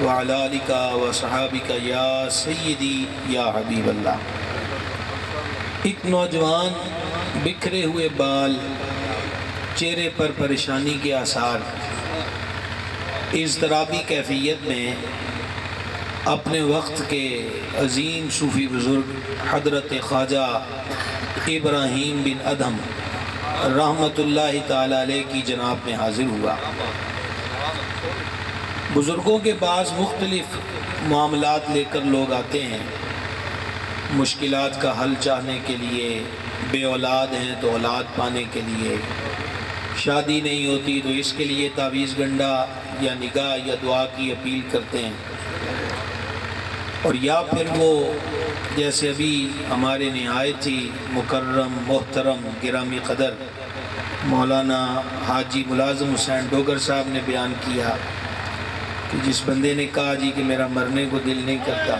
وعلی آلک وصحابک یا سیدی یا حبیب اللہ۔ ایک نوجوان، بکھرے ہوئے بال، چہرے پر پریشانی کے آثار، اضطرابی کیفیت میں اپنے وقت کے عظیم صوفی بزرگ حضرت خواجہ ابراہیم بن ادھم رحمۃ اللہ تعالی علیہ کی جناب میں حاضر ہوا۔ بزرگوں کے پاس مختلف معاملات لے کر لوگ آتے ہیں، مشکلات کا حل چاہنے کے لیے، بے اولاد ہیں تو اولاد پانے کے لیے، شادی نہیں ہوتی تو اس کے لیے تعویذ گنڈا یا نگاہ یا دعا کی اپیل کرتے ہیں، اور یا پھر وہ جیسے ابھی ہمارے نہایت ہی مکرم محترم گرامی قدر مولانا حاجی ملازم حسین ڈوگر صاحب نے بیان کیا کہ جس بندے نے کہا جی کہ میرا مرنے کو دل نہیں کرتا،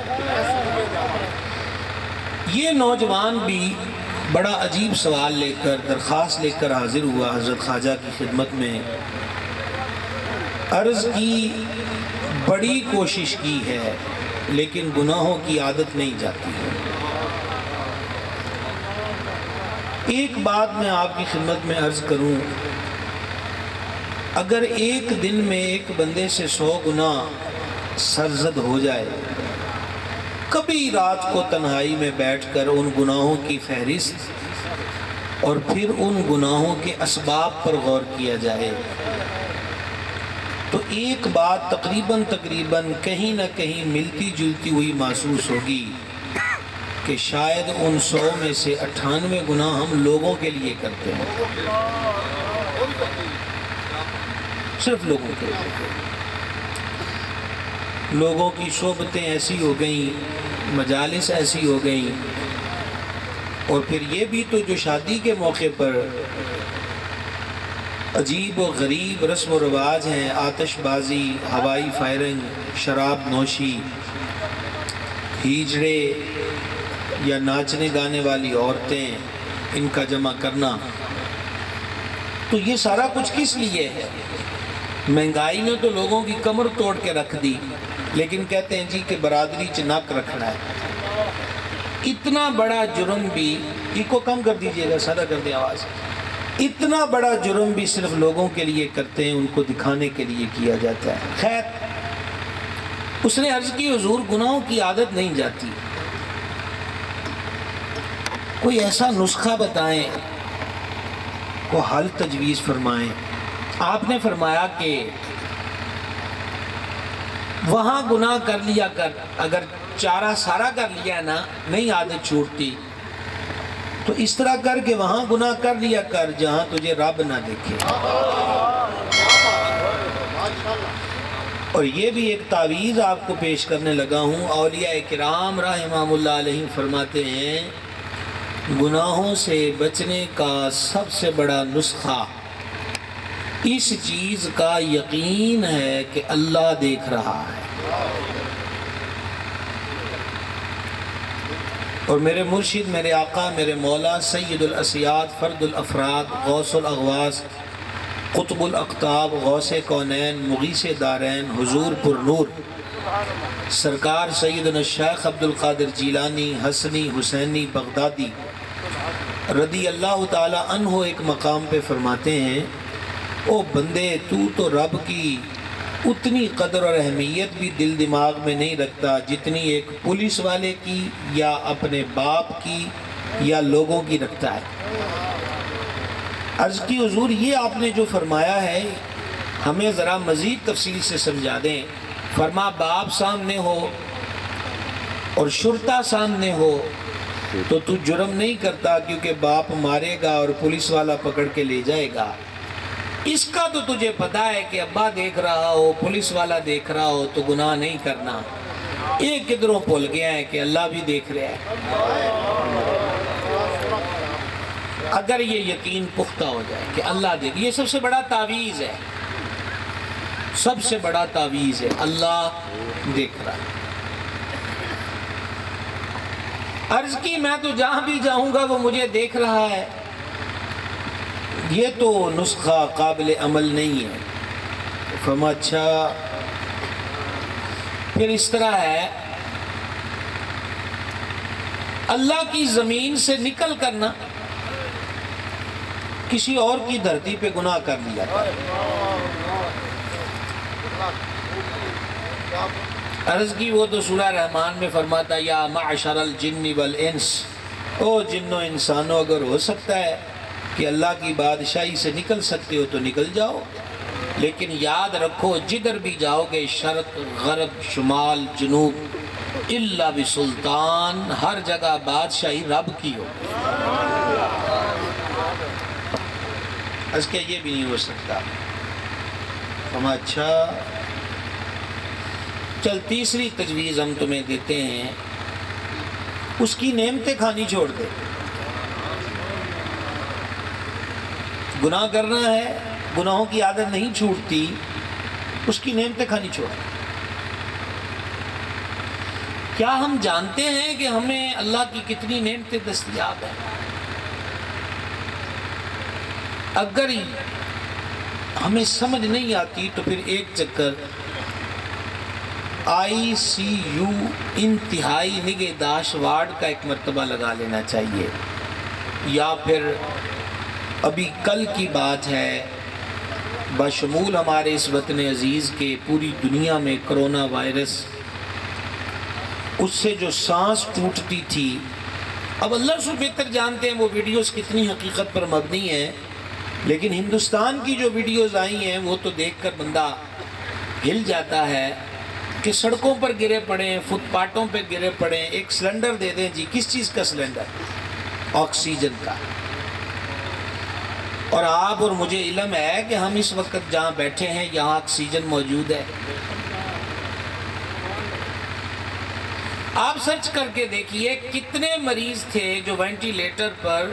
یہ نوجوان بھی بڑا عجیب سوال لے کر، درخواست لے کر حاضر ہوا حضرت خواجہ کی خدمت میں۔ عرض کی، بڑی کوشش کی ہے لیکن گناہوں کی عادت نہیں جاتی ہے۔ ایک بات میں آپ کی خدمت میں عرض کروں، اگر ایک دن میں ایک بندے سے 100 گناہ سرزد ہو جائے، کبھی رات کو تنہائی میں بیٹھ کر ان گناہوں کی فہرست اور پھر ان گناہوں کے اسباب پر غور کیا جائے، تو ایک بات تقریباً کہیں نہ کہیں ملتی جلتی ہوئی محسوس ہوگی کہ شاید ان 100 میں سے 98 گناہ ہم لوگوں کے لیے کرتے ہیں، صرف لوگوں کے لیے۔ لوگوں کی صحبتیں ایسی ہو گئیں، مجالس ایسی ہو گئیں، اور پھر یہ بھی تو جو شادی کے موقع پر عجیب و غریب رسم و رواج ہیں، آتش بازی، ہوائی فائرنگ، شراب نوشی، ہیجڑے یا ناچنے گانے والی عورتیں، ان کا جمع کرنا، تو یہ سارا کچھ کس لیے ہے؟ مہنگائی نے تو لوگوں کی کمر توڑ کے رکھ دی، لیکن کہتے ہیں جی کہ برادری چنک رکھنا ہے۔ اتنا بڑا جرم بھی، کو کم کر دیجئے گا، سادہ کر دیں آواز، اتنا بڑا جرم بھی صرف لوگوں کے لیے کرتے ہیں، ان کو دکھانے کے لیے کیا جاتا ہے۔ خیر، اس نے عرض کی حضور گناہوں کی عادت نہیں جاتی، کوئی ایسا نسخہ بتائیں، کو حل تجویز فرمائیں۔ آپ نے فرمایا کہ وہاں گناہ کر لیا کر، اگر چارہ سارا کر لیا نا نہیں عادت چھوٹتی، تو اس طرح کر کے وہاں گناہ کر لیا کر جہاں تجھے رب نہ دیکھے۔ اور یہ بھی ایک تعویذ آپ کو پیش کرنے لگا ہوں، اولیاء کرام رحمہم اللہ علیہ فرماتے ہیں گناہوں سے بچنے کا سب سے بڑا نسخہ اس چیز کا یقین ہے کہ اللہ دیکھ رہا ہے۔ اور میرے مرشد، میرے آقا، میرے مولا، سید الاسیاد، فرد الافراد، غوث الاغواث، قطب الاقطاب، غوث کونین، مغیث دارین، حضور پر نور سرکار سیدنا الشیخ عبدالقادر جیلانی حسنی حسینی بغدادی رضی اللہ تعالی عنہ ایک مقام پہ فرماتے ہیں، او بندے، تو رب کی اتنی قدر اور اہمیت بھی دل دماغ میں نہیں رکھتا جتنی ایک پولیس والے کی یا اپنے باپ کی یا لوگوں کی رکھتا ہے۔ عرض کی حضور یہ آپ نے جو فرمایا ہے ہمیں ذرا مزید تفصیل سے سمجھا دیں۔ فرما باپ سامنے ہو اور شرطا سامنے ہو تو تو جرم نہیں کرتا، کیونکہ باپ مارے گا اور پولیس والا پکڑ کے لے جائے گا۔ اس کا تو تجھے پتا ہے کہ ابا دیکھ رہا ہو، پولیس والا دیکھ رہا ہو تو گناہ نہیں کرنا۔ ایک کدھروں بھول گیا ہے کہ اللہ بھی دیکھ رہا ہے۔ اگر یہ یقین پختہ ہو جائے کہ اللہ دیکھ، یہ سب سے بڑا تعویذ ہے، سب سے بڑا تعویذ ہے، اللہ دیکھ رہا ہے۔ عرض کی میں تو جہاں بھی جاؤں گا وہ مجھے دیکھ رہا ہے، یہ تو نسخہ قابل عمل نہیں ہے۔ فرمایا اچھا پھر اس طرح ہے اللہ کی زمین سے نکل کرنا کسی اور کی دھرتی پہ گناہ کر لیا تھا. عرض کی وہ تو سورہ رحمان میں فرماتا یا معشر الجن والانس، او جنوں انسانوں اگر ہو سکتا ہے کہ اللہ کی بادشاہی سے نکل سکتے ہو تو نکل جاؤ، لیکن یاد رکھو جدھر بھی جاؤ گے شرق غرب شمال جنوب الا بسلطان، ہر جگہ بادشاہی رب کی ہو. اس کے یہ بھی نہیں ہو سکتا. ہم اچھا چل تیسری تجویز ہم تمہیں دیتے ہیں، اس کی نعمتیں کھانی چھوڑ دے. گناہ کرنا ہے، گناہوں کی عادت نہیں چھوٹتی، اس کی نعمتیں کھانی چھوڑ دے. کیا ہم جانتے ہیں کہ ہمیں اللہ کی کتنی نعمتیں دستیاب ہیں؟ اگر ہمیں سمجھ نہیں آتی تو پھر ایک چکر ICU انتہائی نگہداشت وارڈ کا ایک مرتبہ لگا لینا چاہیے. یا پھر ابھی کل کی بات ہے، بشمول ہمارے اس وطن عزیز کے پوری دنیا میں کرونا وائرس، اس سے جو سانس ٹوٹتی تھی، اب اللہ سے بہتر جانتے ہیں وہ ویڈیوز کتنی حقیقت پر مبنی ہیں، لیکن ہندوستان کی جو ویڈیوز آئی ہیں وہ تو دیکھ کر بندہ ہل جاتا ہے کہ سڑکوں پر گرے پڑے ہیں، فٹ پاتھوں پہ گرے پڑے ہیں. ایک سلنڈر دے دیں جی. کس چیز کا سلنڈر؟ آکسیجن کا. اور آپ اور مجھے علم ہے کہ ہم اس وقت جہاں بیٹھے ہیں یہاں آکسیجن موجود ہے. آپ سرچ کر کے دیکھیے کتنے مریض تھے جو وینٹیلیٹر پر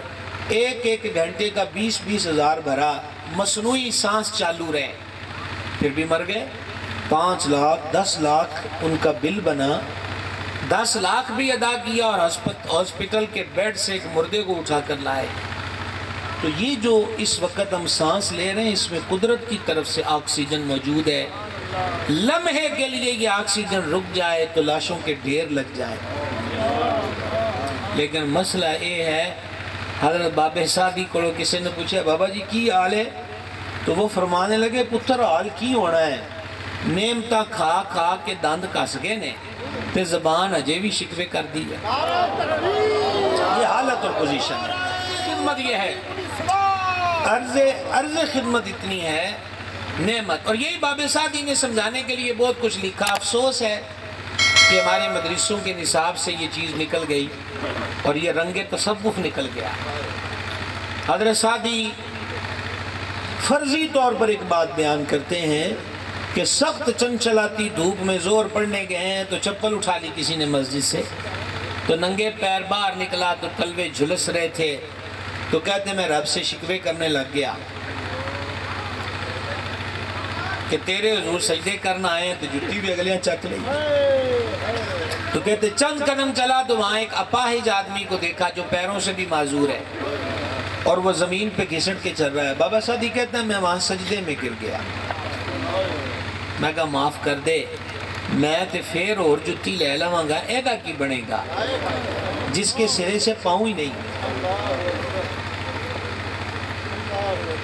ایک گھنٹے کا 20-20 ہزار بھرا، مصنوعی سانس چالو رہے، پھر بھی مر گئے. 5 لاکھ 10 لاکھ ان کا بل بنا، 10 لاکھ بھی ادا کیا اور ہاسپٹل کے بیڈ سے ایک مردے کو اٹھا کر لائے. تو یہ جو اس وقت ہم سانس لے رہے ہیں اس میں قدرت کی طرف سے آکسیجن موجود ہے. لمحے کے لیے یہ آکسیجن رک جائے تو لاشوں کے ڈھیر لگ جائیں. لیکن مسئلہ یہ ہے، حضرت بابے سادی کو کسی نے پوچھا بابا جی کی حال ہے؟ تو وہ فرمانے لگے پتر حال کی ہونا ہے، نعمتاں کھا کھا کے دند کس گئے نے تے زبان اجے بھی شکوے کر دی ہے. یہ حالت اور پوزیشن ہے. خدمت یہ ہے، عرض خدمت اتنی ہے، نعمت. اور یہی باب سعدی نے سمجھانے کے لیے بہت کچھ لکھا. افسوس ہے کہ ہمارے مدرسوں کے نصاب سے یہ چیز نکل گئی اور یہ رنگ تصوف نکل گیا. حضرت سعدی فرضی طور پر ایک بات بیان کرتے ہیں کہ سخت چنچلاتی دھوپ میں زور پڑنے گئے ہیں تو چپل اٹھا لی کسی نے مسجد سے، تو ننگے پیر باہر نکلا تو تلوے جھلس رہے تھے، تو کہتے میں رب سے شکوے کرنے لگ گیا کہ تیرے حضور سجدے کرنا آئے تو جتی بھی اگلیاں چک لیں. تو کہتے چند قدم چلا تو وہاں ایک اپاہج آدمی کو دیکھا جو پیروں سے بھی معذور ہے اور وہ زمین پہ گھسٹ کے چل رہا ہے. بابا سعدی کہتے ہیں میں وہاں سجدے میں گر گیا. میں کہا معاف کر دے، میں تے پھر اور جتی لے لواں گا، ایدہ کی بنے گا جس کے سرے سے پاؤں ہی نہیں.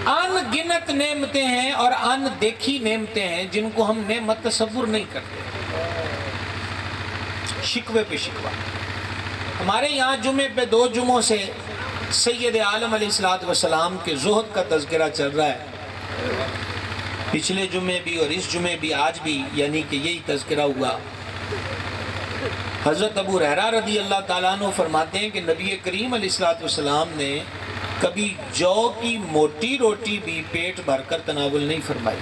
ان گنت نعمتیں ہیں اور ان دیکھی نعمتیں ہیں جن کو ہم نعمت تصور نہیں کرتے. شکوے پہ شکوہ. ہمارے یہاں جمعے پہ 2 جمعوں سے سید عالم علیہ السلام کے زہد کا تذکرہ چل رہا ہے. پچھلے جمعے بھی اور اس جمعے بھی، آج بھی، یعنی کہ یہی تذکرہ ہوا. حضرت ابو ہریرہ رضی اللہ تعالیٰ عنہ فرماتے ہیں کہ نبی کریم علیہ السلام نے کبھی جو کی موٹی روٹی بھی پیٹ بھر کر تناول نہیں فرمائی.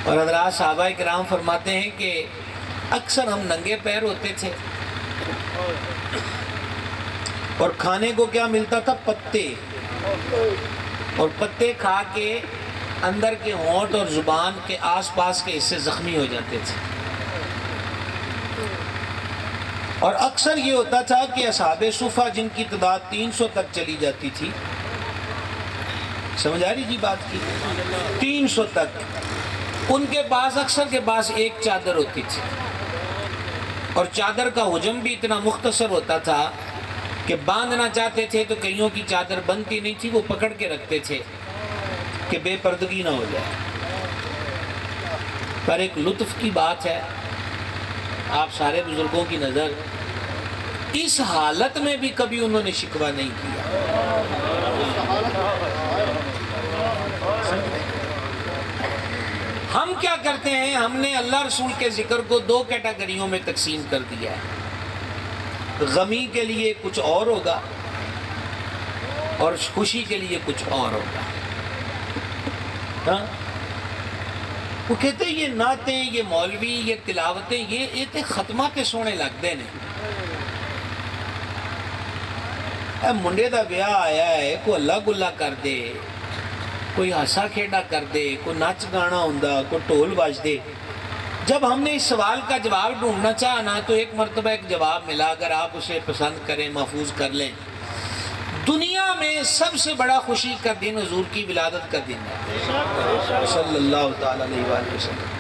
اور حضرات صحابہ کرام فرماتے ہیں کہ اکثر ہم ننگے پیر ہوتے تھے اور کھانے کو کیا ملتا تھا؟ پتے. اور پتے کھا کے اندر کے ہونٹ اور زبان کے آس پاس کے حصے زخمی ہو جاتے تھے. اور اکثر یہ ہوتا تھا کہ اصحاب صفہ جن کی تعداد 300 تک چلی جاتی تھی، سمجھ آ رہی جی بات کی؟ 300 تک ان کے پاس، اکثر کے پاس ایک چادر ہوتی تھی، اور چادر کا حجم بھی اتنا مختصر ہوتا تھا کہ باندھنا چاہتے تھے تو کئیوں کی چادر بندتی نہیں تھی، وہ پکڑ کے رکھتے تھے کہ بے پردگی نہ ہو جائے۔ پر ایک لطف کی بات ہے، آپ سارے بزرگوں کی نظر، اس حالت میں بھی کبھی انہوں نے شکوہ نہیں کیا۔ ہم کیا کرتے ہیں؟ ہم نے اللہ رسول کے ذکر کو 2 کیٹیگریوں میں تقسیم کر دیا ہے، غمی کے لیے کچھ اور ہوگا اور خوشی کے لیے کچھ اور ہوگا۔ ہاں، وہ کہتے ہیں یہ نعتیں، یہ مولوی، یہ تلاوتیں، یہ تے ختمہ کے سونے لگتے ہیں۔ اے منڈے دا بیاہ آیا ہے، کوئی اللہ گلہ کر دے، کوئی ہنسا کھیڈا کر دے، کوئی نچ گانا ہوندا، کوئی ٹول باج دے۔ جب ہم نے اس سوال کا جواب ڈھونڈنا چاہنا تو ایک مرتبہ ایک جواب ملا، اگر آپ اسے پسند کریں، محفوظ کر لیں۔ دنیا میں سب سے بڑا خوشی کا دن حضور کی ولادت کا دن ہے، صلی اللہ تعالیٰ علیہ وآلہ وسلم۔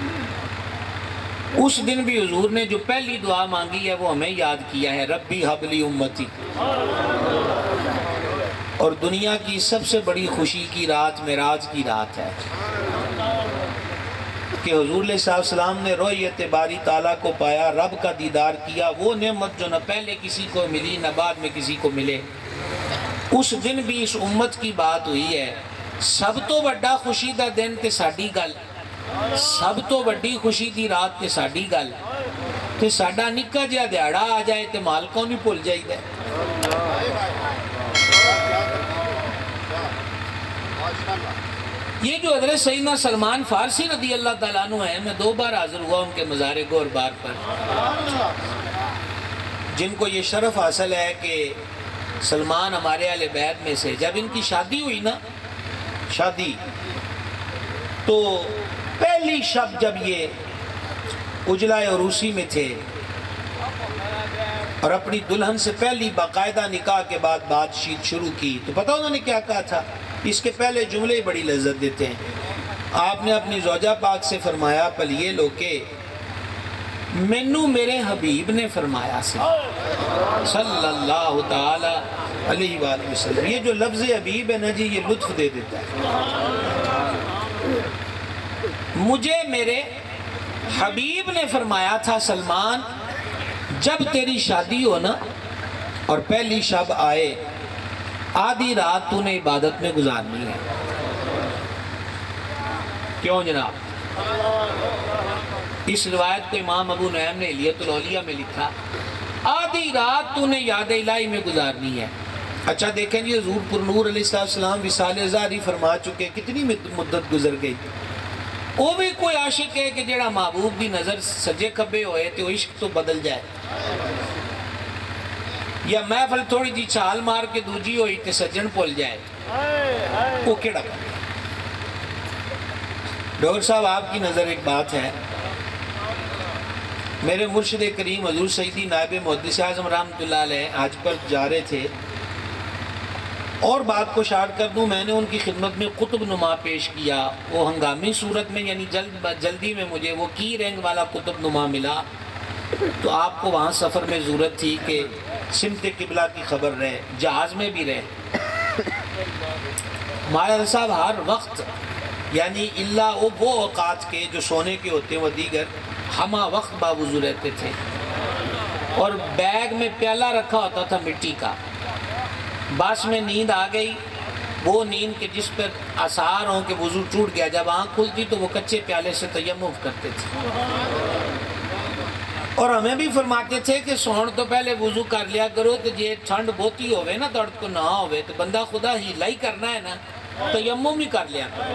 اس دن بھی حضور نے جو پہلی دعا مانگی ہے وہ ہمیں یاد کیا ہے، ربی حب لی امتی۔ اور دنیا کی سب سے بڑی خوشی کی رات معراج کی رات ہے کہ حضور علیہ السلام نے رؤیت باری تعالیٰ کو پایا، رب کا دیدار کیا، وہ نعمت جو نہ پہلے کسی کو ملی نہ بعد میں کسی کو ملے۔ اس دن بھی اس امت کی بات ہوئی ہے، سب تو بڑا خوشی دا دن تے ساڈی گل، سب تو بڑی خوشی دی رات تے ساڈی گل، تے ساڈا نکا جہا دیہڑا آ جائے تے مالکوں نہیں بھول جائی دے۔ یہ جو حضرت سیدنا سلمان فارسی رضی اللہ تعالیٰ عنہ ہیں، میں 2 بار حاضر ہوا ان کے مزار گور بار پر، جن کو یہ شرف حاصل ہے کہ سلمان ہمارے اہل بیت میں سے۔ جب ان کی شادی ہوئی نا، شادی تو پہلی شب جب یہ اجلائے عروسی میں تھے اور اپنی دلہن سے پہلی باقاعدہ نکاح کے بعد بات چیت شروع کی تو پتہ انہوں نے کیا کہا تھا؟ اس کے پہلے جملے بڑی لذت دیتے ہیں۔ آپ نے اپنی زوجہ پاک سے فرمایا، پلیے لوکے مینو میرے حبیب نے فرمایا سے، صلی اللہ تعالی علیہ وآلہ وسلم۔ یہ جو لفظ حبیب ہے نا جی، یہ لطف دے دیتا ہے۔ مجھے میرے حبیب نے فرمایا تھا، سلمان جب تیری شادی ہو نا اور پہلی شب آئے، آدھی رات تو نے عبادت میں گزارنی ہے۔ کیوں جناب؟ اس روایت کو امام ابو نعیم نے الیۃ الاولیاء میں لکھا، آدھی رات تو نے یاد الہی میں گزارنی ہے۔ اچھا دیکھیں جی، حضور پر نور علیہ السلام وصال ظاہری فرما چکے، کتنی مدت گزر گئی۔ وہ بھی کوئی عاشق ہے کہ جڑا محبوب دی نظر سجے کھبے ہوئے تو عشق تو بدل جائے، یا محفل تھوڑی جی چھال مار کے دوجی ہوئی تے سجن بھول جائے، وہ کیڑا؟ ڈاکٹر صاحب آپ کی نظر ایک بات ہے، میرے مرشد کریم حضور سیدی نائب محدث اعظم رحمۃ اللہ علیہ حج پر جا رہے تھے، اور بات کو شارٹ کر دوں، میں نے ان کی خدمت میں قطب نما پیش کیا، وہ ہنگامی صورت میں یعنی جلدی میں مجھے وہ کی رنگ والا قطب نما ملا، تو آپ کو وہاں سفر میں ضرورت تھی کہ سمت قبلہ کی خبر رہے، جہاز میں بھی رہے۔ ہمارے صاحب ہر وقت یعنی اللہ وہ اوقات کے جو سونے کے ہوتے ہیں وہ دیگر ہمہ وقت باوضو رہتے تھے، اور بیگ میں پیالہ رکھا ہوتا تھا مٹی کا۔ بس میں نیند آ گئی، وہ نیند کے جس پر آثار ہوں کہ وضو ٹوٹ گیا، جب آنکھ کھلتی تو وہ کچے پیالے سے تیمم کرتے تھے، اور ہمیں بھی فرماتے تھے کہ سون تو پہلے وضو کر لیا کرو، تو یہ ٹھنڈ بہتی ہوئے نا درد کو نہ ہوئے تو بندہ خدا ہی لائی کرنا ہے نا، تیمم ہی کر لیا کرو۔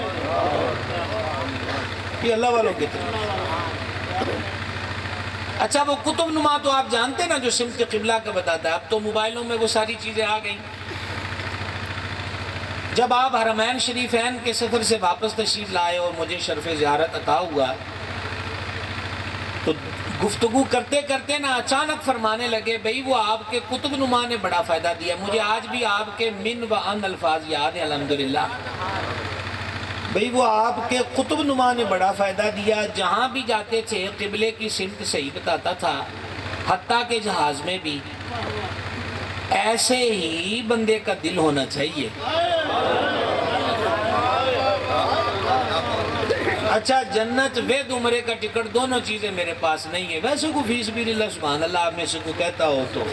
یہ اللہ والوں کی طرف۔ اچھا وہ قطب نما تو آپ جانتے نا جو سمت قبلہ کا بتاتا ہے، اب تو موبائلوں میں وہ ساری چیزیں آ گئیں۔ جب آپ حرمین شریفین کے سفر سے واپس تشریف لائے اور مجھے شرف زیارت عطا ہوا، تو گفتگو کرتے کرتے نا اچانک فرمانے لگے بھئی وہ آپ کے کتب نما نے بڑا فائدہ دیا، مجھے آج بھی آپ کے من و ان الفاظ یاد ہیں الحمدللہ۔ بھئی وہ آپ کے قطب نما نے بڑا فائدہ دیا، جہاں بھی جاتے تھے قبلے کی سمت صحیح بتاتا تھا، حتیٰ کہ جہاز میں بھی۔ ایسے ہی بندے کا دل ہونا چاہیے۔ اچھا جنت وید عمرے کا ٹکٹ دونوں چیزیں میرے پاس نہیں ہے، ویسے کو فی سبیل اللہ سبحان اللہ آپ میں سے کو کہتا ہو تو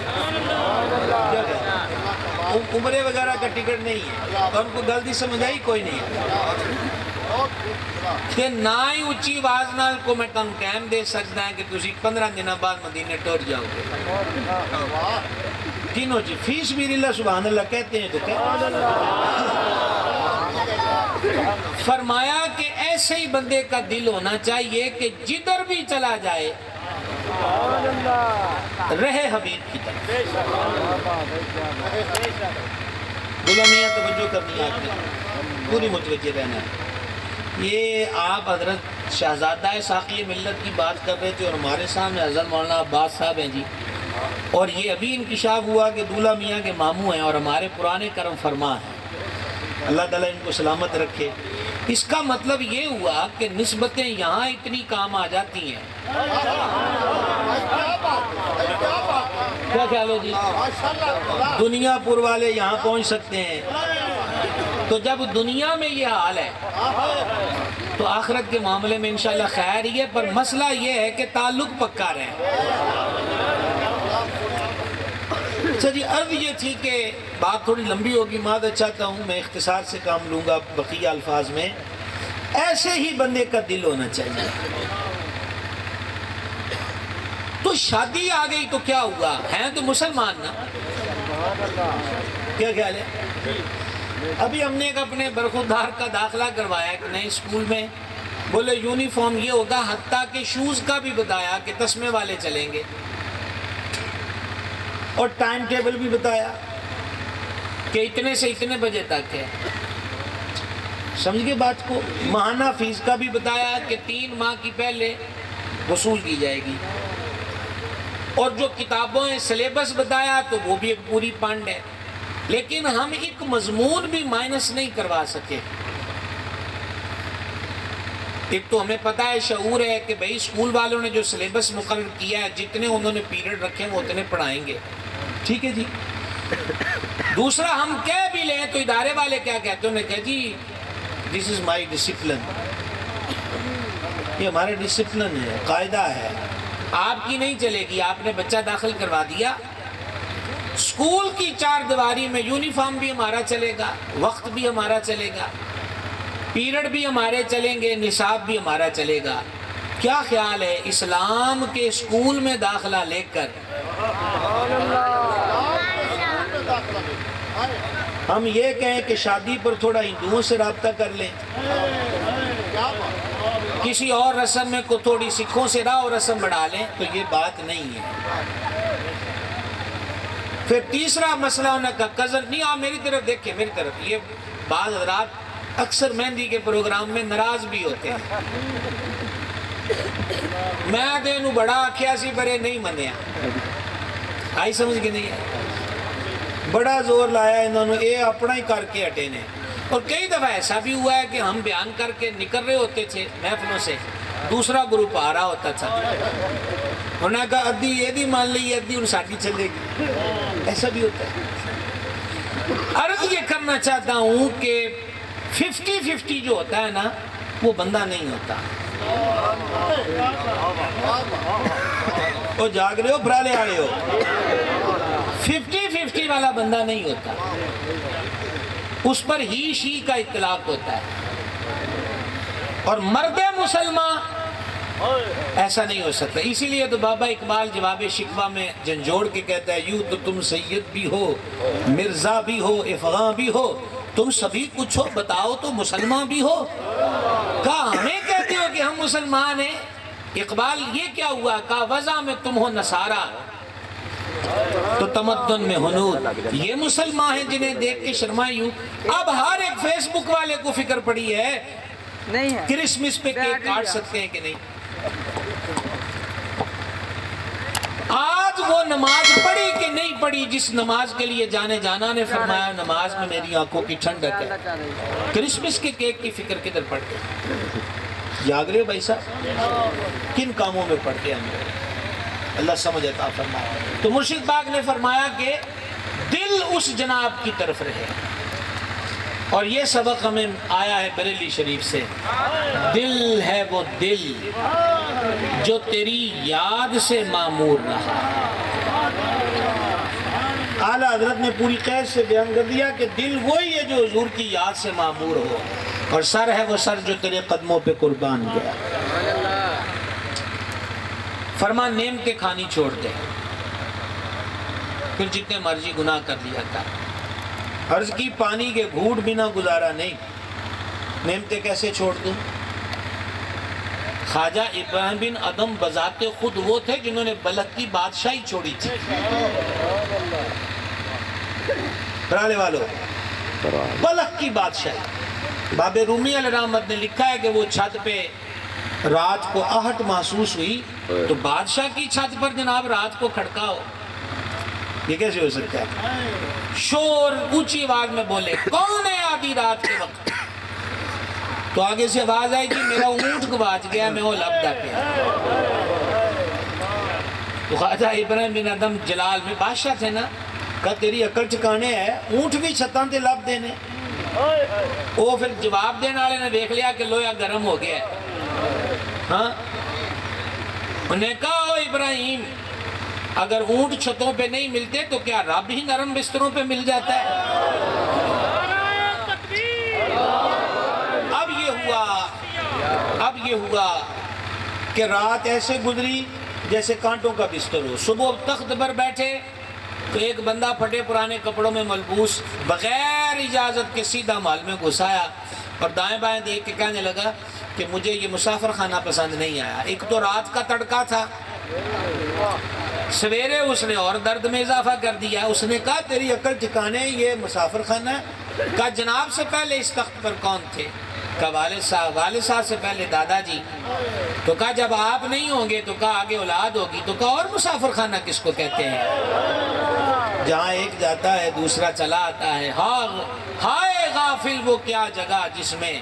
عمرے وغیرہ کا ٹکٹ نہیں ہے، اور ان کو غلطی سمجھ آئی کوئی نہیں کہ نہ ہی اچھی آواز نال کو میں تم کہم دے سکتا ہے کہ تسی 15 دن بعد مدینے ٹور جاؤ گے۔ تینوں جی فی سبیل اللہ سبحان اللہ کہتے ہیں تو فرمایا کہ ایسے ہی بندے کا دل ہونا چاہیے کہ جدھر بھی چلا جائے رہے حبیب کی طرف۔ غلامیاں توجہ کرنی ہے آپ نے، پوری متوجہ رہنا ہے۔ یہ آپ حضرت شہزادہ ساقی ملت کی بات کر رہے تھے اور ہمارے سامنے حضرت مولانا عباس صاحب ہیں جی، اور یہ ابھی انکشاف ہوا کہ دولہ میاں کے ماموں ہیں اور ہمارے پرانے کرم فرما ہیں، اللہ تعالیٰ ان کو سلامت رکھے۔ اس کا مطلب یہ ہوا کہ نسبتیں یہاں اتنی کام آ جاتی ہیں۔ کیا خیال ہے جی؟ دنیا پور والے یہاں پہنچ سکتے ہیں، تو جب دنیا میں یہ حال ہے تو آخرت کے معاملے میں انشاءاللہ خیر ہی ہے، پر مسئلہ یہ ہے کہ تعلق پکا رہے۔ اچھا جی، عرض یہ تھی کہ بات تھوڑی لمبی ہوگی، معذرت چاہتا ہوں، میں اختصار سے کام لوں گا بقیہ الفاظ میں۔ ایسے ہی بندے کا دل ہونا چاہیے۔ تو شادی آ گئی تو کیا ہوا، ہیں تو مسلمان نا، کیا خیال ہے؟ ابھی ہم نے ایک اپنے برخوردار کا داخلہ کروایا ایک نئے اسکول میں، بولے یونیفارم یہ ہوگا، حتیٰ کہ شوز کا بھی بتایا کہ تسمے والے چلیں گے، اور ٹائم ٹیبل بھی بتایا کہ اتنے سے اتنے بجے تک ہے۔ سمجھ گئے بات کو؟ ماہانہ فیس کا بھی بتایا کہ 3 ماہ کی پہلے وصول کی جائے گی، اور جو کتابوں ہیں سلیبس بتایا تو وہ بھی ایک پوری پانڈ ہے، لیکن ہم ایک مضمون بھی مائنس نہیں کروا سکے۔ ایک تو ہمیں پتہ ہے، شعور ہے کہ بھئی اسکول والوں نے جو سلیبس مقرر کیا ہے، جتنے انہوں نے پیریڈ رکھے ہیں وہ اتنے پڑھائیں گے، ٹھیک ہے جی۔ دوسرا ہم کہہ بھی لیں تو ادارے والے کیا کہتے ہیں، انہوں نے کہا جی دس از مائی ڈسپلن، یہ ہمارا ڈسپلن ہے، قاعدہ ہے، آپ کی نہیں چلے گی۔ آپ نے بچہ داخل کروا دیا، اسکول کی 4 دیواری میں یونیفارم بھی ہمارا چلے گا، وقت بھی ہمارا چلے گا، پیریڈ بھی ہمارے چلیں گے، نصاب بھی ہمارا چلے گا۔ کیا خیال ہے اسلام کے اسکول میں داخلہ لے کر ہم یہ کہیں کہ شادی پر تھوڑا ہندوؤں سے رابطہ کر لیں، کسی اور رسم میں کو تھوڑی سکھوں سے راہ اور رسم بڑھا لیں، تو یہ بات نہیں ہے۔ پھر تیسرا مسئلہ انہوں کا کزن نہیں، آپ میری طرف دیکھیں، میری طرف۔ یہ بعض حضرات اکثر مہندی کے پروگرام میں ناراض بھی ہوتے ہیں، میں دینو بڑا آکھیا سی برے نہیں منیا، آئی سمجھ کے نہیں ہے، بڑا زور لایا انہوں نے، یہ اپنا ہی کر کے ہٹے نے۔ اور کئی دفعہ ایسا بھی ہوا ہے کہ ہم بیان کر کے نکل رہے ہوتے تھے محفلوں سے، دوسرا گروپ آ رہا ہوتا تھا، انہوں نے کہا ادھی یہ دی مان لی، ادھی ان ساٹھی چلے گی، ایسا بھی ہوتا ہے۔ عرض یہ کرنا چاہتا ہوں کہ 50-50 جو ہوتا ہے نا، وہ بندہ نہیں ہوتا۔ وہ جاگ رہے ہو برالے آ رہے ہو، 50-50 والا بندہ نہیں ہوتا، اس پر ہی شی کا اطلاق ہوتا ہے۔ اور مرد مسلمان ایسا نہیں ہو سکتا۔ اسی لیے تو بابا اقبال جواب شکوہ میں جھنجھوڑ کے کہتا ہے، یوں تو تم سید بھی ہو، مرزا بھی ہو، افغاں بھی ہو، تم سبھی کچھ ہو، بتاؤ تو مسلمان بھی ہو۔ کہا ہمیں کہتے ہو کہ ہم مسلمان ہیں؟ اقبال یہ کیا ہوا؟ کہا وضع میں تم ہو نصارہ تو تمدن میں ہنود، یہ مسلمان ہیں جنہیں دیکھ کے شرمائی ہوں۔ اب ہر ایک فیس بک والے کو فکر پڑی ہے کرسمس پہ کیک کاٹ سکتے ہیں کہ نہیں۔ رات وہ نماز پڑھی کہ نہیں پڑھی جس نماز کے لیے جانے جانا نے فرمایا نماز میں میری آنکھوں کی ٹھنڈک ہے. کرسمس کے کیک کی فکر کدھر پڑتے ہیں؟ جاگ رہے ہو بھائی صاحب؟ کن کاموں میں پڑتے ہیں؟ اللہ سمجھ عطا فرمائے. تو مرشد پاک نے فرمایا کہ دل اس جناب کی طرف رہے. اور یہ سبق ہمیں آیا ہے بریلی شریف سے. دل ہے وہ دل جو تیری یاد سے معمور رہا. اعلیٰ حضرت نے پوری قید سے بیان کر دیا کہ دل وہی ہے جو حضور کی یاد سے معمور ہو، اور سر ہے وہ سر جو تیرے قدموں پہ قربان گیا. فرما نعمتیں کھانی چھوڑ دے، پھر جتنے مرضی گناہ کر لیا کر. عرض کی پانی کے گھوٹ بنا گزارا نہیں، نعمتیں کیسے چھوڑ دوں؟ خواجہ ابراہیم بن ادم بذات خود وہ تھے جنہوں نے بلخ کی بادشاہی چھوڑی تھی. پرانے والوں، بلخ کی بادشاہی. باب رومی علیہ رحمت نے لکھا ہے کہ وہ چھت پہ رات کو آہٹ محسوس ہوئی تو بادشاہ کی چھت پر جناب رات کو کھڑکا ہو، یہ کیسے ہو سکتا ہے؟ شور اونچی آواز میں بولے کون ہے آدھی رات کے وقت؟ تو آگے سے آواز آئی کہ میرا اونٹ گواچ گیا، میں وہ لبدا پہ. تو خواجہ ابراہیم بن ادم جلال میں بادشاہ تھے نا، کہا تیری عقل ٹھکانے ہے، اونٹ بھی چھتاں تے لب دینے. وہ پھر جواب دینے والے نے دیکھ لیا کہ لویا گرم ہو گیا ہے. ہاں انہوں نے کہا او ابراہیم، اگر اونٹ چھتوں پہ نہیں ملتے تو کیا رب ہی نرم بستروں پہ مل جاتا ہے؟ اب یہ ہوا کہ رات ایسے گزری جیسے کانٹوں کا بستر ہو. صبح تخت پر بیٹھے تو ایک بندہ پھٹے پرانے کپڑوں میں ملبوس بغیر اجازت کے سیدھا محل میں گھسایا اور دائیں بائیں دیکھ کے کہنے لگا کہ مجھے یہ مسافر خانہ پسند نہیں آیا. ایک تو رات کا تڑکا تھا، سویرے اس نے اور درد میں اضافہ کر دیا. اس نے کہا تیری عقل ٹھکانے یہ مسافر خانہ ہے؟ کہا جناب سے پہلے اس تخت پر کون تھے؟ کہا والد صاحب. والد صاحب سے پہلے دادا جی. تو کہا جب آپ نہیں ہوں گے تو کہا آگے اولاد ہوگی. تو کہا اور مسافر خانہ کس کو کہتے ہیں؟ جہاں ایک جاتا ہے دوسرا چلا آتا ہے. ہائے غافل وہ کیا جگہ جس میں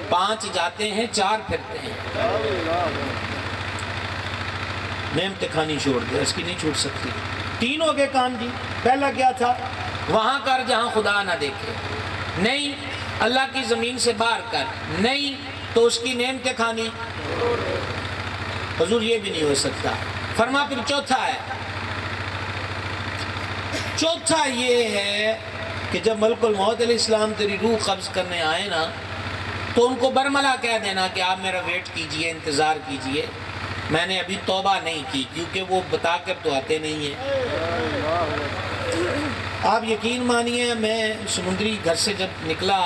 5 جاتے ہیں 4 پھرتے ہیں. نعمتیں کھانی چھوڑ دے، اس کی نہیں چھوٹ سکتی. 3 ہو گئے کام جی. پہلا کیا تھا؟ وہاں کر جہاں خدا نہ دیکھے. نہیں، اللہ کی زمین سے باہر کر. نہیں تو اس کی نعمتیں کھانی. حضور یہ بھی نہیں ہو سکتا. فرما پھر چوتھا ہے. چوتھا یہ ہے کہ جب ملک الموت علیہ السلام تیری روح قبض کرنے آئے نا تو ان کو برملا کہہ دینا کہ آپ میرا ویٹ کیجئے، انتظار کیجئے، میں نے ابھی توبہ نہیں کی. کیونکہ وہ بتا کر تو آتے نہیں ہیں. آپ یقین مانیے میں سمندری گھر سے جب نکلا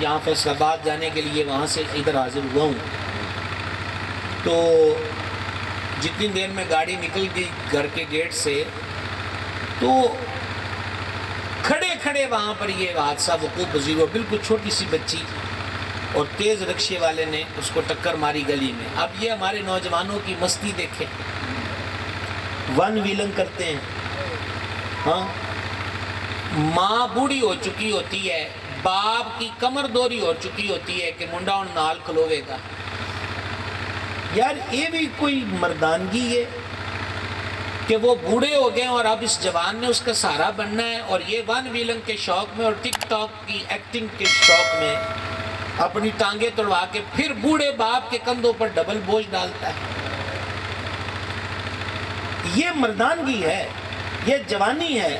یہاں فیصل آباد جانے کے لیے، وہاں سے ادھر حاضر ہوا ہوں، تو جتنی دیر میں گاڑی نکل گئی گھر کے گیٹ سے تو کھڑے کھڑے وہاں پر یہ حادثہ وقوع پذیر ہوا. بالکل چھوٹی سی بچی اور تیز رکشے والے نے اس کو ٹکر ماری گلی میں. اب یہ ہمارے نوجوانوں کی مستی دیکھیں، 1 ویلنگ کرتے ہیں. ہاں، ماں بوڑھی ہو چکی ہوتی ہے، باپ کی کمر دوری ہو چکی ہوتی ہے کہ منڈا ان نال کھلوے گا. یار یہ بھی کوئی مردانگی ہے کہ وہ بوڑھے ہو گئے اور اب اس جوان نے اس کا سہارا بننا ہے، اور یہ 1 ویلنگ کے شوق میں اور ٹک ٹاک کی ایکٹنگ کے شوق میں اپنی ٹانگیں توڑوا کے پھر بوڑھے باپ کے کندھوں پر ڈبل بوجھ ڈالتا ہے. یہ مردانگی ہے، یہ جوانی ہے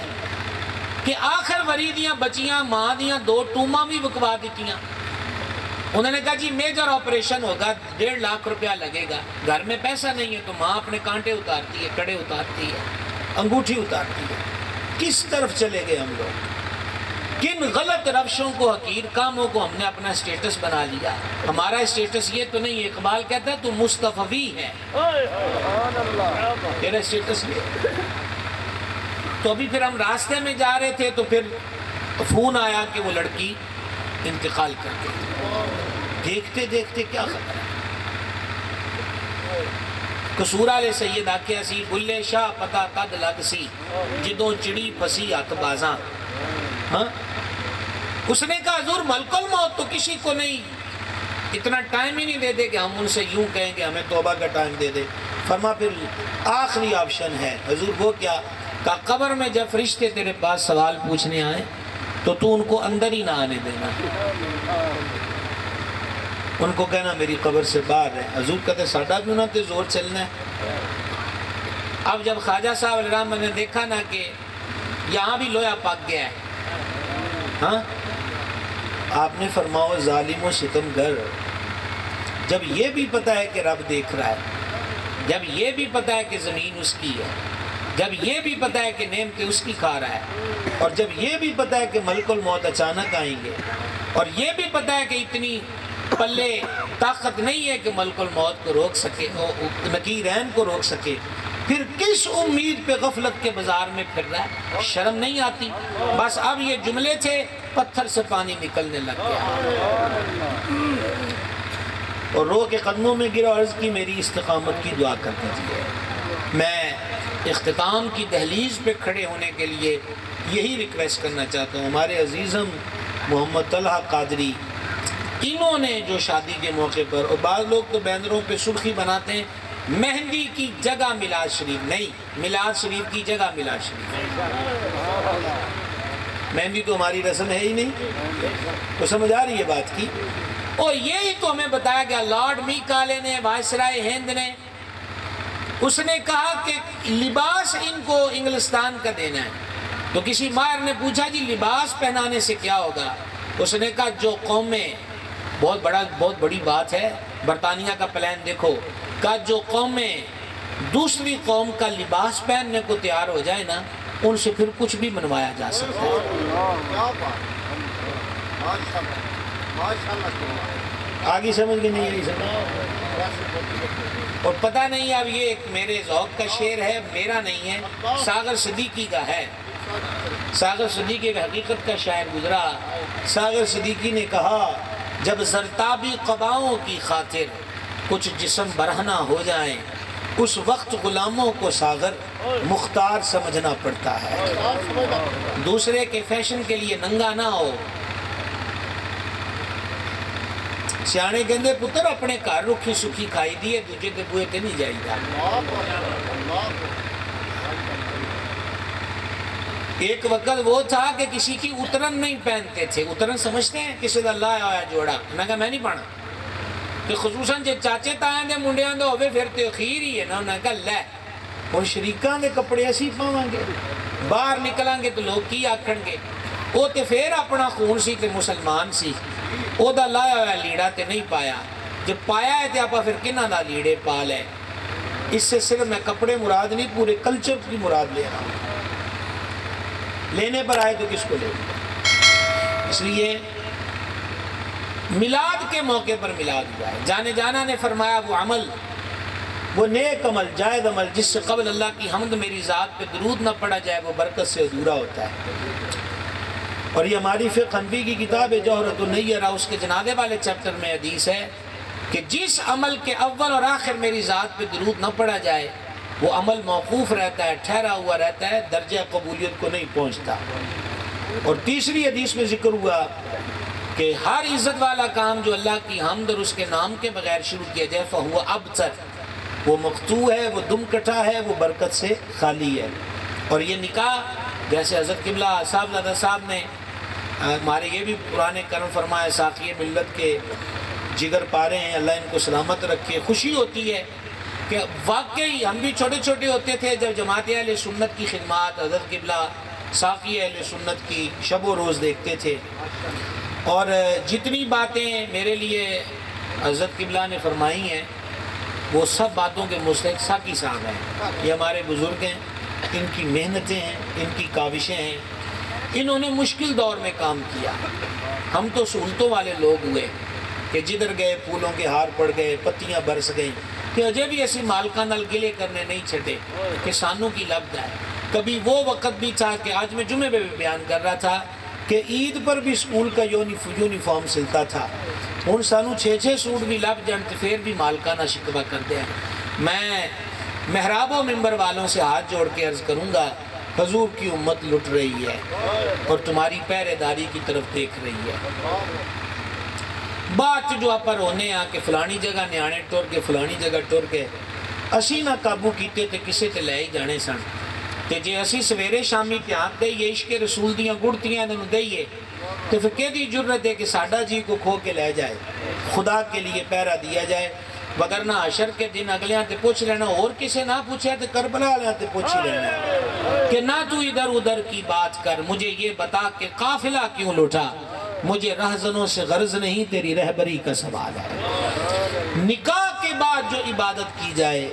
کہ آخر وریدیاں بچیاں ماں دیاں 2 ٹوماں بھی بکوا دیتیاں. انہوں نے کہا جی میجر آپریشن ہوگا، 1.5 لاکھ روپیہ لگے گا. گھر میں پیسہ نہیں ہے تو ماں اپنے کانٹے اتارتی ہے، کڑے اتارتی ہے، انگوٹھی اتارتی ہے. کس طرف چلے گئے ہم لوگ؟ کن غلط روشوں کو، حقیر کاموں کو ہم نے اپنا اسٹیٹس بنا لیا. ہمارا اسٹیٹس یہ تو نہیں. اقبال کہتا ہے تو مصطفی ہے، تیرا اسٹیٹس یہ. تو ابھی پھر ہم راستے میں جا رہے تھے تو پھر فون آیا کہ وہ لڑکی انتقال کر گئی. دیکھتے دیکھتے کیا خبر ہے. قصور والے سید آکھیا سی بلے شاہ پتہ تد لگ سی جدوں چڑی پھسی ہاتھ بازاں. ہاں اس نے کہا حضور ملک الموت تو کسی کو نہیں، اتنا ٹائم ہی نہیں دے دے کہ ہم ان سے یوں کہیں کہ ہمیں توبہ کا ٹائم دے دے. فرما پھر آخری آپشن ہے. حضور وہ کیا؟ کہا قبر میں جب فرشتے تیرے پاس سوال پوچھنے آئے تو ان کو اندر ہی نہ آنے دینا، ان کو کہنا میری قبر سے باہر ہے. حضور کہتے ساڈا بھی انہوں نے زور چلنا ہے. اب جب خواجہ صاحب علیہ الرحمہ نے دیکھا نا کہ یہاں بھی لویا پک گیا ہے، ہاں آپ نے فرماؤ ظالم و ستم گر، جب یہ بھی پتہ ہے کہ رب دیکھ رہا ہے، جب یہ بھی پتہ ہے کہ زمین اس کی ہے، جب یہ بھی پتہ ہے کہ نعمتیں اس کی کھا رہا ہے، اور جب یہ بھی پتہ ہے کہ ملک الموت اچانک آئیں گے، اور یہ بھی پتہ ہے کہ اتنی پلے طاقت نہیں ہے کہ ملک الموت کو روک سکے، نکیرین کو روک سکے، پھر کس امید پہ غفلت کے بازار میں پھر رہا ہے؟ شرم نہیں آتی؟ بس اب یہ جملے تھے، پتھر سے پانی نکلنے لگ گیا اور رو کے قدموں میں گرا، عرض کی میری استقامت کی دعا کر دیجیے. میں اختتام کی دہلیز پہ کھڑے ہونے کے لیے یہی ریکویسٹ کرنا چاہتا ہوں. ہمارے عزیزم محمد طلحہ قادری، انہوں نے جو شادی کے موقع پر، اور بعض لوگ تو بینروں پہ سرخی بناتے ہیں مہندی کی جگہ میلاد شریف، نہیں، میلاد شریف کی جگہ میلاد شریف. مہندی تو ہماری رسم ہے ہی نہیں، تو سمجھ آ رہی ہے بات کی. اور یہی تو ہمیں بتایا گیا لارڈ میکالے نے، وائسرائے ہند نے، اس نے کہا کہ لباس ان کو انگلستان کا دینا ہے. تو کسی ماہر نے پوچھا جی لباس پہنانے سے کیا ہوگا؟ اس نے کہا جو قومیں، بہت بڑی بات ہے، برطانیہ کا پلان دیکھو، کہ جو قومیں دوسری قوم کا لباس پہننے کو تیار ہو جائے نا، ان سے پھر کچھ بھی بنوایا جا سکتا ہے. آگے سمجھ کے نہیں آئی سمجھ. اور پتہ نہیں اب یہ ایک میرے ذوق کا شعر ہے، میرا نہیں ہے، ساغر صدیقی کا ہے. ساغر صدیقی ایک حقیقت کا شاعر گزرا. ساغر صدیقی نے کہا جب زرتابی قباؤں کی خاطر کچھ جسم برہنہ ہو جائیں، اس وقت غلاموں کو ساغر مختار سمجھنا پڑتا ہے. دوسرے کے فیشن کے لیے ننگا نہ ہو. سیانے کہندے پتر اپنے گھر رکھی سکھی کھائی دیے، دوجے کے بوئے تے نہیں جائی گا. ایک وقت وہ تھا کہ کسی کی اترن نہیں پہنتے تھے. اترن سمجھتے ہیں؟ کسی دا اللہ آیا جوڑا، میں کہا میں نہیں پڑھا. کہ خصوصاً جے چاچے تائیں دے منڈیاں دے ہوئے پھر تے خیر ہی ہے نا. انہوں نے کہا لے اور شریکاں دے کپڑے اسی پاواں گے، باہر نکلیں گے تو لوگ کی آکھن گے؟ وہ تے پھر اپنا خون سی تے مسلمان سی، او دا لایا ہوا لیڑا تے نہیں پایا. جب پایا ہے تے آپا پھر کنہ دا لیڑے پا لے. اس سے صرف میں کپڑے مراد نہیں، پورے کلچر کی مراد لے رہا ہوں. لینے پر آئے تو کس کو لے گا؟ اس لیے میلاد کے موقع پر میلاد ہوا ہے. جانے جانا نے فرمایا وہ عمل، وہ نیک عمل، جائز عمل جس سے قبل اللہ کی حمد میری ذات پہ درود نہ پڑا جائے، وہ برکت سے ادھورا ہوتا ہے. اور یہ ہماری فقہ حنفی کی کتاب ہے جوہرۃ النیرہ، اس کے جنازے والے چیپٹر میں حدیث ہے کہ جس عمل کے اول اور آخر میری ذات پہ درود نہ پڑا جائے وہ عمل موقوف رہتا ہے، ٹھہرا ہوا رہتا ہے، درجہ قبولیت کو نہیں پہنچتا. اور تیسری حدیث میں ذکر ہوا کہ ہر عزت والا کام جو اللہ کی حمد اور اس کے نام کے بغیر شروع کیا جائے فہو ابتر، وہ مقطوع ہے، وہ دم کٹا ہے، وہ برکت سے خالی ہے. اور یہ نکاح جیسے حضرت قبلہ صاحبزادہ صاحب نے ہمارے یہ بھی پرانے کرم فرمائے، ساقی ملت کے جگر پارے ہیں، اللہ ان کو سلامت رکھے. خوشی ہوتی ہے کہ واقعی ہم بھی چھوٹے چھوٹے ہوتے تھے جب جماعت اہل سنت کی خدمات، حضرت قبلہ ساقی اہل سنت کی شب و روز دیکھتے تھے. اور جتنی باتیں میرے لیے حضرت قبلہ نے فرمائی ہیں وہ سب باتوں کے مستحق ساقی صاحب ہیں. یہ ہمارے بزرگ ہیں، ان کی محنتیں ہیں، ان کی کاوشیں ہیں. انہوں نے مشکل دور میں کام کیا. ہم تو سہولتوں والے لوگ ہوئے کہ جدھر گئے پھولوں کے ہار پڑ گئے، پتیاں برس گئیں، کہ اجے بھی ایسی مالکاں نال گلے کرنے نہیں چھٹے کہ سانوں کی لبد ہے. کبھی وہ وقت بھی تھا کہ آج میں جمعے پہ بھی بیان کر رہا تھا کہ عید پر بھی اسکول کا یونیفارم سلتا تھا. ہن سانوں 6 سوٹ بھی لب جان تے پھر بھی مالکانہ شکوہ کر دیا. میں محراب و منبر والوں سے ہاتھ جوڑ کے عرض کروں گا حضور کی امت لٹ رہی ہے اور تمہاری پہرے داری کی طرف دیکھ رہی ہے. بات جو آپ پر ہونے آ کہ فلانی جگہ نیانے ٹر کے فلانی جگہ ٹر کے اسی نہ قابو کیتے تے کسے تے لے ہی جانے سن تے جے اسی سویرے شامی دھیان دئیے عشق رسول دیاں گڑتیاں انہوں دئیے تو پھر کہہ دی جرت ہے کہ ساڈا جی کو کھو کے لے جائے خدا کے لیے پہرا دیا جائے وگرنہ حشر کے دن اگلیاں تے پوچھ لینا اور کسے نہ پوچھے تے کربلا لیاں تے پوچھ لینا کہ نہ تو ادھر ادھر کی بات کر مجھے یہ بتا کہ قافلہ کیوں لٹا مجھے رہزنوں سے غرض نہیں تیری رہبری کا سوال ہے. نکاح کے بعد جو عبادت کی جائے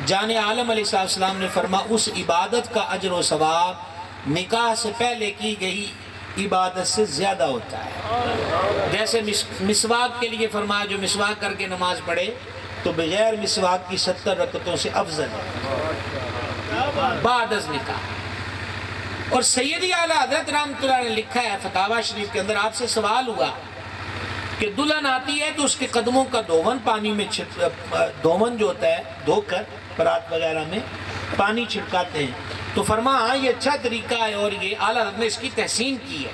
جان عالم علیہ السلام نے فرما اس عبادت کا اجر و ثواب نکاح سے پہلے کی گئی عبادت سے زیادہ ہوتا ہے. جیسے مسواک کے لیے فرمایا جو مسواک کر کے نماز پڑھے تو بغیر مسواک کی 70 رکعتوں سے افضل ہے بعد از نکاح. اور سیدی اعلیٰ حضرت رحمۃ اللہ نے لکھا ہے فتاوی شریف کے اندر آپ سے سوال ہوا کہ دلہن آتی ہے تو اس کے قدموں کا دھون پانی میں دھون جو ہوتا ہے دھو کر پرات وغیرہ میں پانی چھڑکاتے ہیں تو فرما ہاں یہ اچھا طریقہ ہے اور یہ اعلیٰ حضرت نے اس کی تحسین کی ہے.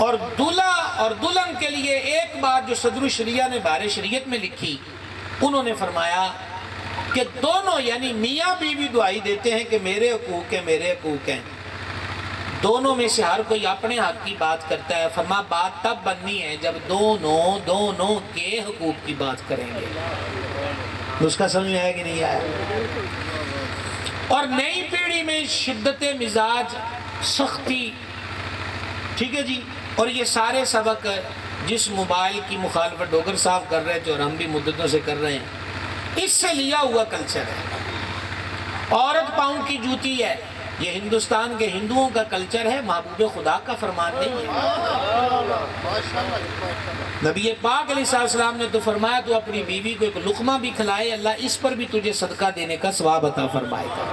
اور دلہا اور دلہن کے لیے ایک بات جو صدر الشریعہ نے بارِ شریعت میں لکھی انہوں نے فرمایا کہ دونوں یعنی میاں بیوی دعائی دیتے ہیں کہ میرے حقوق ہیں میرے حقوق ہیں دونوں میں سے ہر کوئی اپنے حق کی بات کرتا ہے. فرما بات تب بننی ہے جب دونوں کے حقوق کی بات کریں گے. اس کا سمجھ آیا کہ نہیں آیا؟ اور نئی پیڑھی میں شدت مزاج سختی ٹھیک ہے جی اور یہ سارے سبق جس موبائل کی مخالفت ڈوگر صاحب کر رہے تھے اور ہم بھی مدتوں سے کر رہے ہیں اس سے لیا ہوا کلچر ہے. عورت پاؤں کی جوتی ہے یہ ہندوستان کے ہندوؤں کا کلچر ہے محبوب خدا کا فرمان نہیں ہے. نبی پاک علیہ السلام نے تو فرمایا تو اپنی بیوی کو ایک لقمہ بھی کھلائے اللہ اس پر بھی تجھے صدقہ دینے کا ثواب عطا فرمائے گا.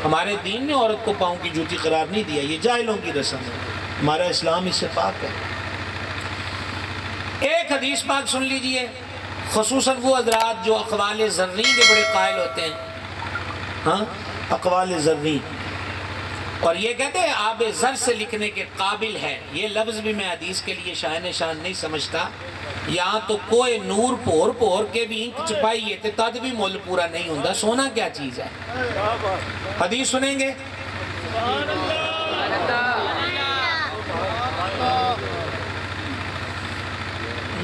ہمارے دین نے عورت کو پاؤں کی جوتی قرار نہیں دیا یہ جاہلوں کی رسم ہے ہمارا اسلام اس سے پاک ہے. ایک حدیث پاک سن لیجئے خصوصاً وہ حضرات جو اقوال ذرین کے بڑے قائل ہوتے ہیں ہاں اقوال ذرین اور یہ کہتے ہیں آب زر سے لکھنے کے قابل ہے. یہ لفظ بھی میں حدیث کے لیے شائن شان نہیں سمجھتا. یہاں تو کوئی نور پور کے بھی انک چپائیے تھے تد بھی مول پورا نہیں ہوتا. سونا کیا چیز ہے؟ حدیث سنیں گے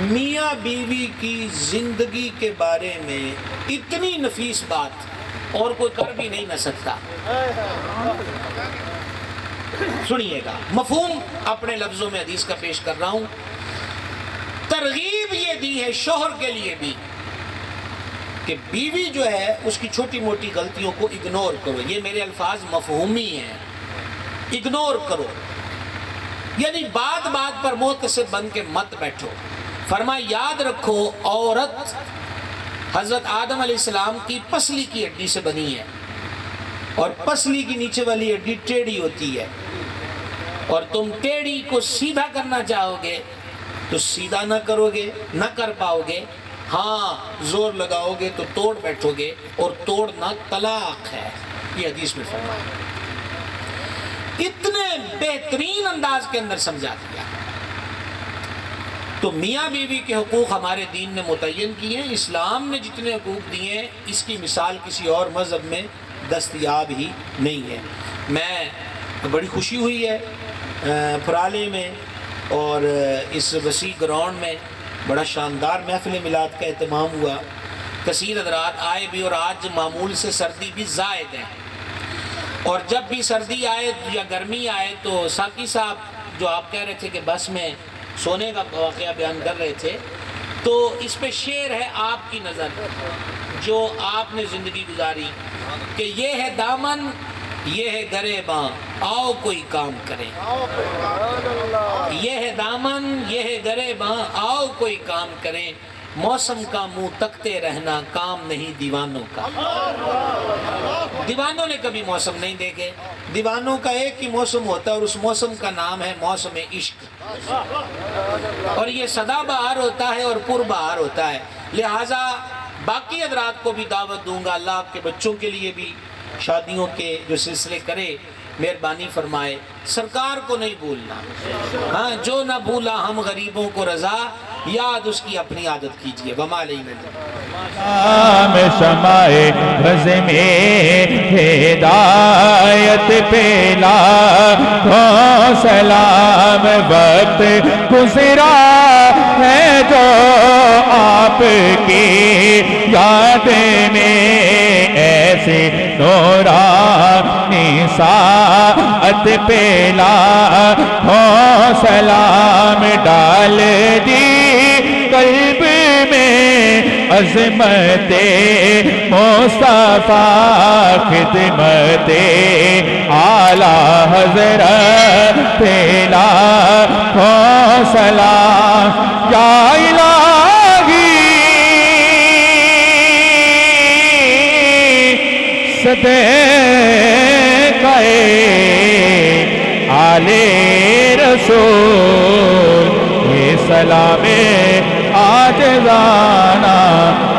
میاں بیوی کی زندگی کے بارے میں اتنی نفیس بات اور کوئی کر بھی نہیں نہ سکتا. سنیے گا مفہوم اپنے لفظوں میں حدیث کا پیش کر رہا ہوں. ترغیب یہ دی ہے شوہر کے لیے بھی کہ بیوی جو ہے اس کی چھوٹی موٹی غلطیوں کو اگنور کرو. یہ میرے الفاظ مفہومی ہیں. اگنور کرو یعنی بات بات پر محتسب بن کے مت بیٹھو. فرما یاد رکھو عورت حضرت آدم علیہ السلام کی پسلی کی ہڈی سے بنی ہے اور پسلی کی نیچے والی ہڈی ٹیڑھی ہوتی ہے اور تم ٹیڑھی کو سیدھا کرنا چاہو گے تو سیدھا نہ کرو گے نہ کر پاؤ گے. ہاں زور لگاؤ گے تو توڑ بیٹھو گے اور توڑنا طلاق ہے. یہ حدیث میں فرمایا اتنے بہترین انداز کے اندر سمجھا دیا. تو میاں بیوی کے حقوق ہمارے دین نے متعین کیے ہیں. اسلام نے جتنے حقوق دیے ہیں اس کی مثال کسی اور مذہب میں دستیاب ہی نہیں ہے. میں بڑی خوشی ہوئی ہے پرالے میں اور اس وسیع گراؤنڈ میں بڑا شاندار محفل میلاد کا اہتمام ہوا. کثیر حضرات آئے بھی اور آج معمول سے سردی بھی زائد ہے اور جب بھی سردی آئے یا گرمی آئے تو ساقی صاحب جو آپ کہہ رہے تھے کہ بس میں سونے کا واقعہ بیان کر رہے تھے تو اس پہ شعر ہے آپ کی نظر جو آپ نے زندگی گزاری کہ یہ ہے دامن یہ ہے گریباں آؤ کوئی کام کریں. یہ ہے دامن یہ ہے گریباں آؤ کوئی کام کریں. موسم کا منہ تکتے رہنا کام نہیں دیوانوں کا. دیوانوں نے کبھی موسم نہیں دیکھے. دیوانوں کا ایک ہی موسم ہوتا ہے اور اس موسم کا نام ہے موسم عشق اور یہ سدا بہار ہوتا ہے اور پر بہار ہوتا ہے. لہٰذا باقی حضرات کو بھی دعوت دوں گا، اللہ آپ کے بچوں کے لیے بھی شادیوں کے جو سلسلے کرے، مہربانی فرمائے سرکار کو نہیں بھولنا، ہاں جو نہ بھولا ہم غریبوں کو رضا، یاد اس کی اپنی عادت کیجئے۔ وما علینا میں شمائے رز میں ہدایت پھیلا کو سلام، وقت گزرا ہے جو آپ کی یاد میں ایسے نورانی ساعت پھیلا کو سلام، ڈال دی قلب میں عظمت مصطفیٰ، خدمت اعلیٰ حضرت پھیلا کو سلام، یا الہی صدقہ آل رسول، یہ سلام عاجزانہ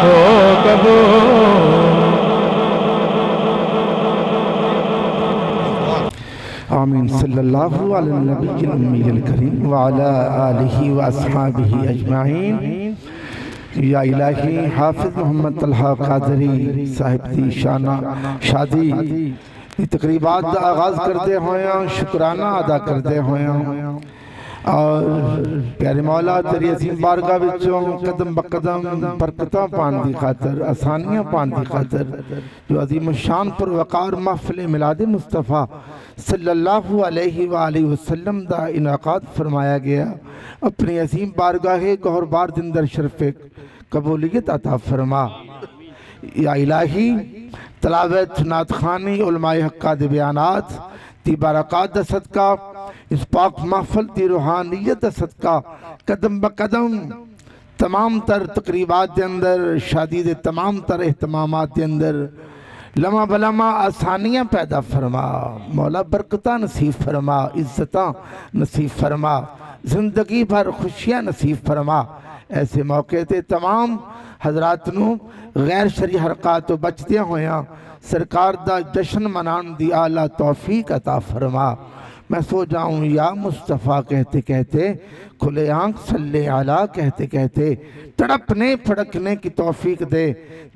ہو قبول۔ آمین صلی اللہ علی النبی الامی الکریم وعلی آلہ واصحابہ اجمعین۔ یا الہی حافظ محمد طلحہ قادری صاحب دی شانہ شادی یہ تقریبات دا آغاز کرتے ہویاں، شکرانہ ادا کرتے ہویاں، اور پیارے مولا تیری عظیم بارگاہ وچوں قدم بقدم برکتاں پان دی خاطر، آسانیاں پان دی خاطر جو عظیم الشان پر وقار محفل میلاد مصطفیٰ صلی اللہ علیہ وآلہ وسلم دا انعقاد فرمایا گیا، اپنی عظیم بارگاہ گہر بار دندر شرف قبولیت عطا فرما۔ یا الہی تلاوت نعت خوانی علماء حقہ دے بیانات تی برکات دا صدقہ، اس پاک محفل تی روحانیت دا صدقہ، قدم بقدم تمام تر تقریبات دے اندر، شادی دے تمام تر اہتمامات دے اندر لمحہ بلمحہ آسانیاں پیدا فرما، مولا برکتاں نصیب فرما، عزتاں نصیب فرما، زندگی بھر خوشیاں نصیب فرما۔ ایسے موقع تے تمام حضرات نو غیر شرعی حرکات تو بچتے ہویاں سرکار دا جشن منان دی اعلیٰ توفیق عطا فرما۔ میں سو جاؤں یا مصطفیٰ کہتے کہتے، کھلے آنکھ صلی علیہ کہتے کہتے، تڑپنے پھڑکنے کی توفیق دے،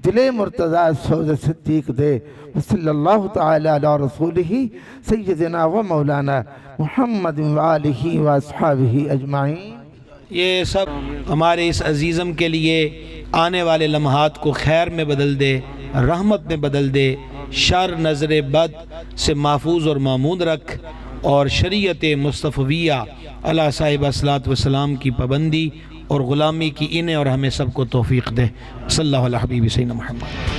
دل مرتضی سوز صدیق دے، صلی اللہ تعالی علی رسولہ سیدنا و مولانا محمد وآلہ واصحابہ اجمعین۔ یہ سب ہمارے اس عزیزم کے لیے آنے والے لمحات کو خیر میں بدل دے، رحمت میں بدل دے، شر نظر بد سے محفوظ اور مامون رکھ، اور شریعت مصطفیہ علیہ صاحب الصلاۃ والسلام کی پابندی اور غلامی کی انہیں اور ہمیں سب کو توفیق دے۔ صلی اللہ علیہ حبیب سیدنا محمد۔